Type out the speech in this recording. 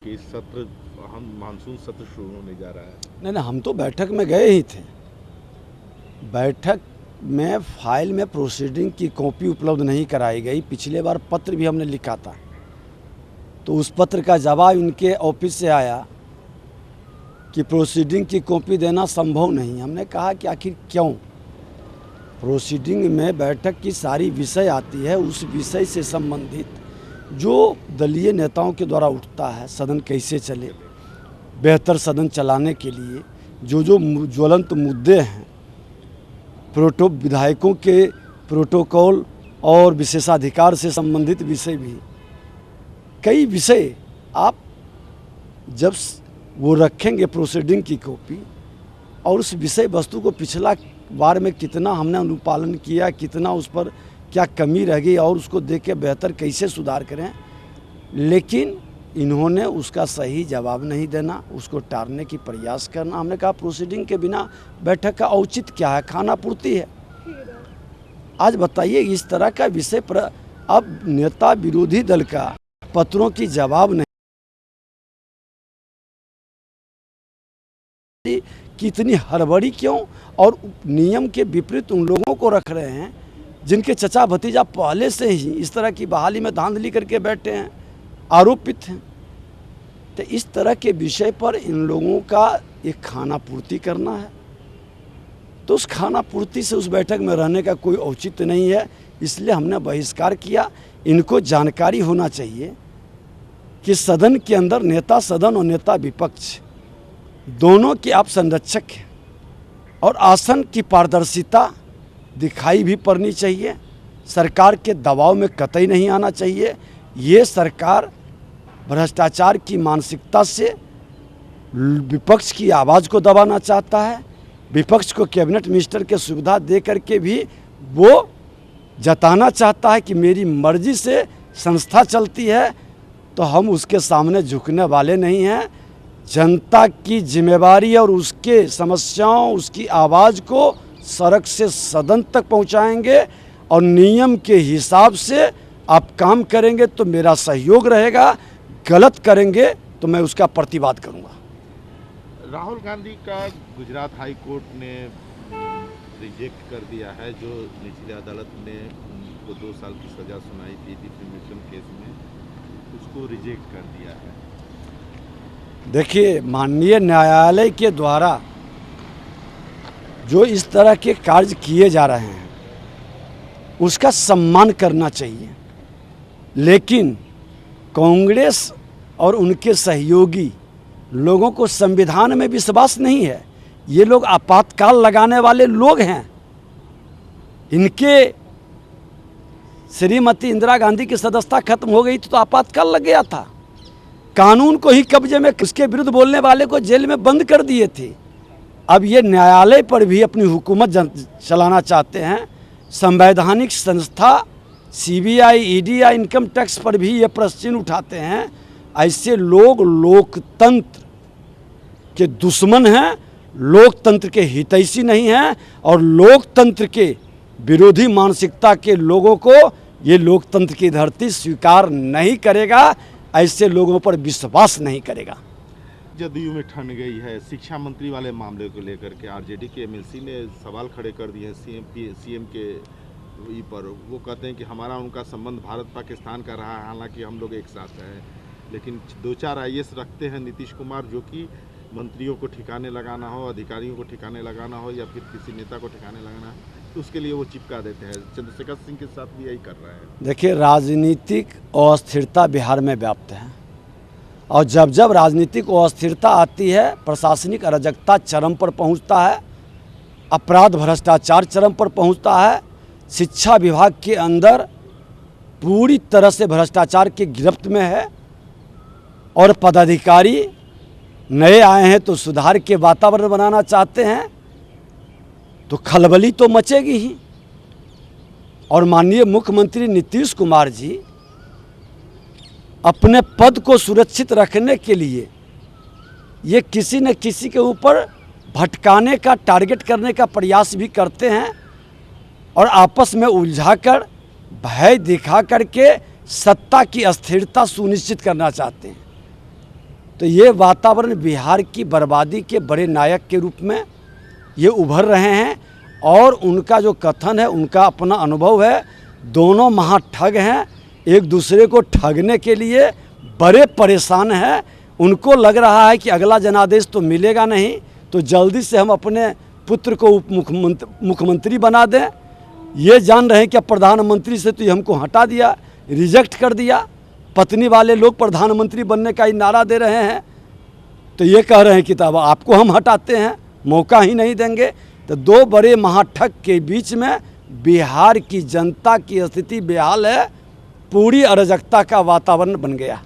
कि इस सत्र हम मानसून सत्र शुरू होने जा रहा है। नहीं, हम तो बैठक में गए ही थे। बैठक में फाइल में प्रोसीडिंग की कॉपी उपलब्ध नहीं कराई गई। पिछले बार पत्र भी हमने लिखा था, तो उस पत्र का जवाब इनके ऑफिस से आया कि प्रोसीडिंग की कॉपी देना संभव नहीं। हमने कहा कि आखिर क्यों? प्रोसीडिंग में बैठक की सारी विषय आती है, उस विषय से संबंधित जो दलीय नेताओं के द्वारा उठता है, सदन कैसे चले, बेहतर सदन चलाने के लिए जो ज्वलंत मुद्दे हैं, विधायकों के प्रोटोकॉल और विशेषाधिकार से संबंधित विषय भी कई विषय आप जब वो रखेंगे प्रोसीडिंग की कॉपी और उस विषय वस्तु को पिछला बार में कितना हमने अनुपालन किया, कितना उस पर क्या कमी रह गई और उसको देख के बेहतर कैसे सुधार करें, लेकिन इन्होंने उसका सही जवाब नहीं देना, उसको टालने की प्रयास करना। हमने कहा प्रोसीडिंग के बिना बैठक का औचित्य क्या है? खाना पूर्ति है। आज बताइए, इस तरह का विषय पर अब नेता विरोधी दल का पत्रों की जवाब नहीं, कितनी हड़बड़ी क्यों? और नियम के विपरीत उन लोगों को रख रहे हैं जिनके चचा भतीजा पहले से ही इस तरह की बहाली में धांधली करके बैठे हैं, आरोपित हैं। तो इस तरह के विषय पर इन लोगों का एक खाना पूर्ति करना है, तो उस खाना पूर्ति से उस बैठक में रहने का कोई औचित्य नहीं है। इसलिए हमने बहिष्कार किया। इनको जानकारी होना चाहिए कि सदन के अंदर नेता सदन और नेता विपक्ष दोनों के आप संरक्षक हैं और आसन की पारदर्शिता दिखाई भी पड़नी चाहिए। सरकार के दबाव में कतई नहीं आना चाहिए। ये सरकार भ्रष्टाचार की मानसिकता से विपक्ष की आवाज़ को दबाना चाहता है। विपक्ष को कैबिनेट मिनिस्टर के सुविधा दे करके भी वो जताना चाहता है कि मेरी मर्जी से संस्था चलती है, तो हम उसके सामने झुकने वाले नहीं हैं। जनता की जिम्मेवारी और उसके समस्याओं, उसकी आवाज़ को सड़क से सदन तक पहुंचाएंगे और नियम के हिसाब से आप काम करेंगे तो मेरा सहयोग रहेगा, गलत करेंगे तो मैं उसका प्रतिवाद करूंगा। राहुल गांधी का गुजरात हाई कोर्ट ने रिजेक्ट कर दिया है, जो निचली अदालत ने उनको 2 साल की सज़ा सुनाई थी डिफेमेशन केस में, उसको रिजेक्ट कर दिया है। देखिए, माननीय न्यायालय के द्वारा जो इस तरह के कार्य किए जा रहे हैं उसका सम्मान करना चाहिए, लेकिन कांग्रेस और उनके सहयोगी लोगों को संविधान में विश्वास नहीं है। ये लोग आपातकाल लगाने वाले लोग हैं। इनके श्रीमती इंदिरा गांधी की सदस्यता खत्म हो गई तो आपातकाल लग गया था। कानून को ही कब्जे में, उसके विरुद्ध बोलने वाले को जेल में बंद कर दिए थे। अब ये न्यायालय पर भी अपनी हुकूमत चलाना चाहते हैं। संवैधानिक संस्था सीबीआई, ईडी या इनकम टैक्स पर भी ये प्रश्न उठाते हैं। ऐसे लोग लोकतंत्र के दुश्मन हैं, लोकतंत्र के हितैषी नहीं हैं और लोकतंत्र के विरोधी मानसिकता के लोगों को ये लोकतंत्र की धरती स्वीकार नहीं करेगा, ऐसे लोगों पर विश्वास नहीं करेगा। जदयू में ठन गई है शिक्षा मंत्री वाले मामले को लेकर के। आरजेडी के एमएलसी ने सवाल खड़े कर दिए हैं सीएम के पर। वो कहते हैं कि हमारा उनका संबंध भारत पाकिस्तान का रहा है, हालांकि हम लोग एक साथ हैं, लेकिन 2-4 आईएएस रखते हैं नीतीश कुमार, जो कि मंत्रियों को ठिकाने लगाना हो, अधिकारियों को ठिकाने लगाना हो या फिर किसी नेता को ठिकाने लगाना हो, तो उसके लिए वो चिपका देते हैं। चंद्रशेखर सिंह के साथ भी यही कर रहा है। देखिए, राजनीतिक अस्थिरता बिहार में व्याप्त है और जब जब राजनीतिक अस्थिरता आती है, प्रशासनिक अराजकता चरम पर पहुंचता है, अपराध भ्रष्टाचार चरम पर पहुंचता है। शिक्षा विभाग के अंदर पूरी तरह से भ्रष्टाचार की गिरफ्त में है और पदाधिकारी नए आए हैं तो सुधार के वातावरण बनाना चाहते हैं, तो खलबली तो मचेगी ही। और माननीय मुख्यमंत्री नीतीश कुमार जी अपने पद को सुरक्षित रखने के लिए ये किसी न किसी के ऊपर भटकाने का, टारगेट करने का प्रयास भी करते हैं और आपस में उलझाकर, भय दिखा करके सत्ता की अस्थिरता सुनिश्चित करना चाहते हैं। तो ये वातावरण बिहार की बर्बादी के बड़े नायक के रूप में ये उभर रहे हैं। और उनका जो कथन है, उनका अपना अनुभव है, दोनों महाठग हैं, एक दूसरे को ठगने के लिए बड़े परेशान हैं। उनको लग रहा है कि अगला जनादेश तो मिलेगा नहीं, तो जल्दी से हम अपने पुत्र को उप मुख्यमंत्री बना दें। ये जान रहे हैं कि अब प्रधानमंत्री से तो ये हमको हटा दिया, रिजेक्ट कर दिया। पत्नी वाले लोग प्रधानमंत्री बनने का ही नारा दे रहे हैं, तो ये कह रहे हैं कि तब आपको हम हटाते हैं, मौका ही नहीं देंगे। तो दो बड़े महाठग के बीच में बिहार की जनता की स्थिति बेहाल है, पूरी अराजकता का वातावरण बन गया।